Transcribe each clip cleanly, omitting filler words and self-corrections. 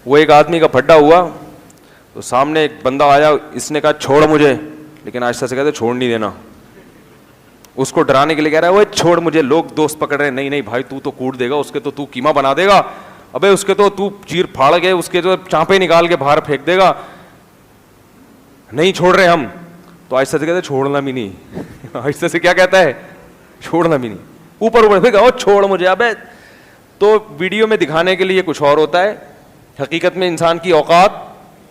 وہ ایک آدمی کا پھڈا ہوا تو سامنے ایک بندہ آیا, اس نے کہا چھوڑ مجھے, لیکن آہستہ سے کہتے چھوڑ نہیں دینا. اس کو ڈرانے کے لیے کہہ رہا ہے وہ چھوڑ مجھے, لوگ دوست پکڑ رہے ہیں, نہیں نہیں بھائی تو کوٹ دے گا, اس کے تو قیمہ بنا دے گا, ابے اس کے تو چیر پھاڑ گئے, اس کے تو چانپے نکال کے باہر پھینک دے گا, نہیں چھوڑ رہے ہم. تو آہستہ سے کہتے چھوڑنا بھی نہیں. آہستہ سے کیا کہتا ہے, چھوڑنا بھی نہیں. اوپر اوپر چھوڑ مجھے. ابے تو ویڈیو میں دکھانے کے لیے کچھ اور ہوتا ہے, حقیقت میں انسان کی اوقات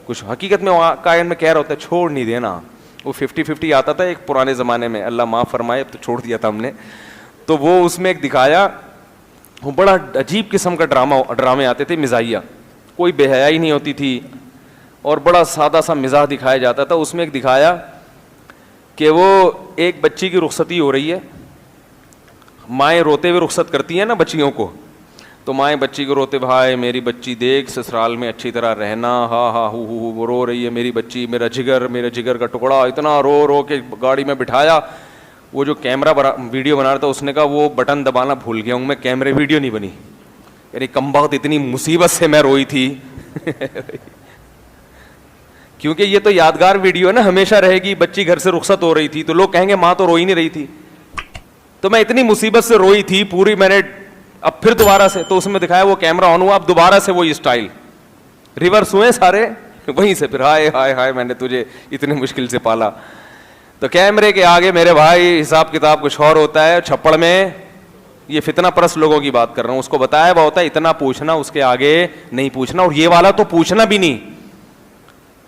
کچھ, حقیقت میں کائن میں کہہ رہا ہوتا ہے چھوڑ نہیں دینا. وہ 50-50 آتا تھا ایک پرانے زمانے میں, اللہ معاف فرمائے, اب تو چھوڑ دیا تھا ہم نے. تو وہ اس میں ایک دکھایا, وہ بڑا عجیب قسم کا ڈرامے آتے تھے, مزاحیہ, کوئی بے حیائی نہیں ہوتی تھی اور بڑا سادہ سا مزاح دکھایا جاتا تھا. اس میں ایک دکھایا کہ وہ ایک بچی کی رخصتی ہو رہی ہے, مائیں روتے ہوئے رخصت کرتی ہیں نا بچیوں کو, تو مائیں بچی کو روتے, بھائی میری بچی دیکھ سسرال میں اچھی طرح رہنا, ہاں ہاں ہو وہ رو رہی ہے میری بچی, میرا جگر کا ٹکڑا, اتنا رو رو کے گاڑی میں بٹھایا. وہ جو کیمرہ ویڈیو بنا رہا تھا اس نے کہا وہ بٹن دبانا بھول گیا ہوں میں, کیمرے ویڈیو نہیں بنی. یعنی کم بخت اتنی مصیبت سے میں روئی تھی. کیونکہ یہ تو یادگار ویڈیو ہے نا, ہمیشہ رہے گی. بچی گھر سے رخصت ہو رہی تھی تو لوگ کہیں گے ماں تو روئی نہیں رہی تھی, تو میں اتنی مصیبت سے روئی تھی پوری, میں نے اب پھر دوبارہ سے, تو اس میں دکھایا وہ کیمرہ آن ہوا, اب دوبارہ سے وہی اسٹائل, ریورس ہوئے سارے وہیں سے, پھر ہائے ہائے ہائے میں نے تجھے اتنی مشکل سے پالا. تو کیمرے کے آگے میرے بھائی حساب کتاب کچھ اور ہوتا ہے. چھپڑ میں یہ فتنہ پرست لوگوں کی بات کر رہا ہوں, اس کو بتایا ہوا ہوتا ہے اتنا پوچھنا, اس کے آگے نہیں پوچھنا, اور یہ والا تو پوچھنا بھی نہیں.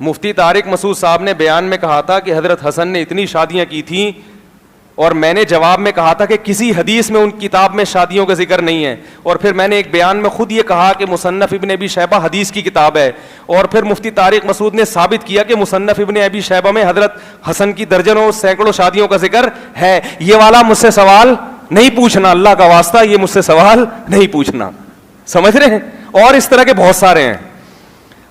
مفتی طارق مسعود صاحب نے بیان میں کہا تھا کہ حضرت حسن نے اتنی شادیاں کی تھیں, اور میں نے جواب میں کہا تھا کہ کسی حدیث میں ان کتاب میں شادیوں کا ذکر نہیں ہے, اور پھر میں نے ایک بیان میں خود یہ کہا کہ مصنف ابن ابی شیبہ حدیث کی کتاب ہے, اور پھر مفتی طارق مسعود نے ثابت کیا کہ مصنف ابن ابی شیبہ میں حضرت حسن کی درجنوں سینکڑوں شادیوں کا ذکر ہے. یہ والا مجھ سے سوال نہیں پوچھنا, اللہ کا واسطہ یہ مجھ سے سوال نہیں پوچھنا, سمجھ رہے ہیں. اور اس طرح کے بہت سارے ہیں,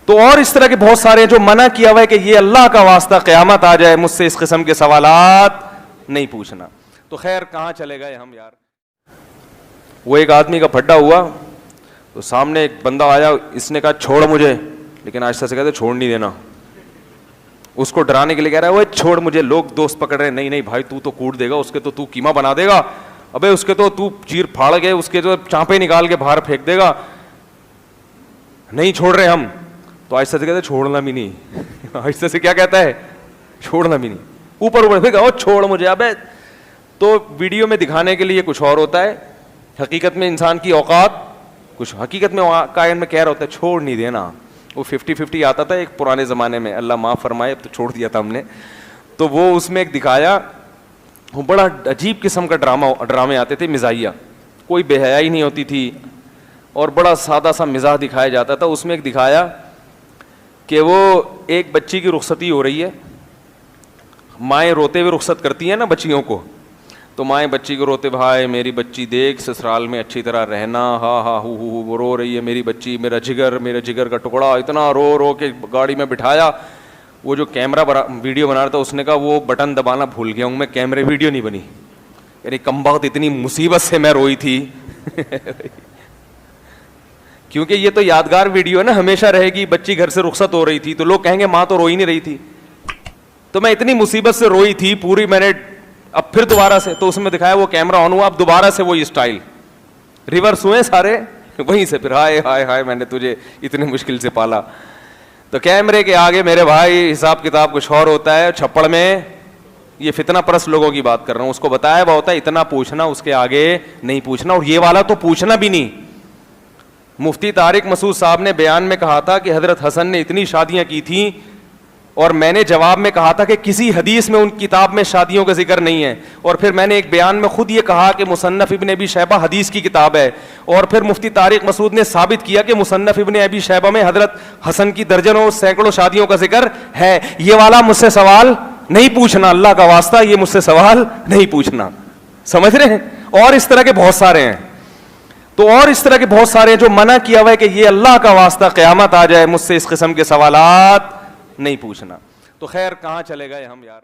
تو اور اس طرح کے بہت سارے ہیں جو منع کیا ہوا ہے کہ یہ اللہ کا واسطہ قیامت آ جائے مجھ سے اس قسم کے سوالات نہیں پوچھنا. تو خیر کہاں چلے گئے ہم یار. وہ ایک آدمی کا پھڈا ہوا تو سامنے ایک بندہ آیا, اس نے کہا چھوڑ مجھے, لیکن آہستہ سے کہتے چھوڑ نہیں دینا. اس کو ڈرانے کے لیے کہہ رہا ہے وہ چھوڑ مجھے, لوگ دوست پکڑ رہے ہیں, نہیں نہیں بھائی تو کوٹ دے گا, اس کے تو قیمہ بنا دے گا, ابے اس کے تو چیر پھاڑ گئے, اس کے تو چانپے نکال کے باہر پھینک دے گا, نہیں چھوڑ رہے ہم. تو آہستہ سے کہتے چھوڑنا بھی نہیں. آہستہ سے کیا کہتا ہے, چھوڑنا بھی نہیں. اوپر اوپر چھوڑ مجھے. ابے تو ویڈیو میں دکھانے کے لیے کچھ اور ہوتا ہے, حقیقت میں انسان کی اوقات کچھ, حقیقت میں کائن میں کہہ رہا ہوتا ہے چھوڑ نہیں دینا. وہ 50-50 آتا تھا ایک پرانے زمانے میں, اللہ معاف فرمائے, اب تو چھوڑ دیا تھا ہم نے. تو وہ اس میں ایک دکھایا, وہ بڑا عجیب قسم کا ڈرامے آتے تھے, مزاحیہ, کوئی بے حیائی نہیں ہوتی تھی اور بڑا سادہ سا مزاح دکھایا جاتا تھا. اس میں ایک دکھایا کہ وہ ایک بچی کی رخصتی ہو رہی ہے, مائیں روتے ہوئے رخصت کرتی ہیں نا بچیوں کو, تو مائیں بچی کو روتے, بھائی میری بچی دیکھ سسرال میں اچھی طرح رہنا, ہاں ہاں ہو وہ رو رہی ہے میری بچی, میرا جگر کا ٹکڑا, اتنا رو رو کے گاڑی میں بٹھایا. وہ جو کیمرہ ویڈیو بنا رہا تھا اس نے کہا وہ بٹن دبانا بھول گیا ہوں میں, کیمرے ویڈیو نہیں بنی. یعنی کم بخت اتنی مصیبت سے میں روئی تھی. کیونکہ یہ تو یادگار ویڈیو ہے نا, ہمیشہ رہے گی. بچی گھر سے رخصت ہو رہی تھی تو لوگ کہیں گے ماں تو روئی نہیں رہی تھی, تو میں اتنی مصیبت سے روئی تھی پوری, میں نے اب پھر دوبارہ سے, تو اس میں دکھایا وہ کیمرہ آن ہوا, اب دوبارہ سے وہی اسٹائل, ریورس ہوئے سارے وہیں سے, پھر ہائے ہائے ہائے میں نے تجھے اتنی مشکل سے پالا. تو کیمرے کے آگے میرے بھائی حساب کتاب کچھ اور ہوتا ہے. چھپڑ میں یہ فتنہ پرست لوگوں کی بات کر رہا ہوں, اس کو بتایا ہوا ہوتا ہے اتنا پوچھنا, اس کے آگے نہیں پوچھنا, اور یہ والا تو پوچھنا بھی نہیں. مفتی طارق مسعود صاحب نے بیان میں کہا تھا کہ حضرت حسن نے اتنی شادیاں کی تھیں, اور میں نے جواب میں کہا تھا کہ کسی حدیث میں ان کتاب میں شادیوں کا ذکر نہیں ہے, اور پھر میں نے ایک بیان میں خود یہ کہا کہ مصنف ابن ابی شیبہ حدیث کی کتاب ہے, اور پھر مفتی طارق مسعود نے ثابت کیا کہ مصنف ابن ابی شیبہ میں حضرت حسن کی درجنوں سینکڑوں شادیوں کا ذکر ہے. یہ والا مجھ سے سوال نہیں پوچھنا, اللہ کا واسطہ یہ مجھ سے سوال نہیں پوچھنا, سمجھ رہے ہیں. اور اس طرح کے بہت سارے ہیں, تو اور اس طرح کے بہت سارے ہیں جو منع کیا ہوا ہے کہ یہ اللہ کا واسطہ قیامت آ جائے مجھ سے اس قسم کے سوالات نہیں پوچھنا. تو خیر کہاں چلے گئے ہم یار.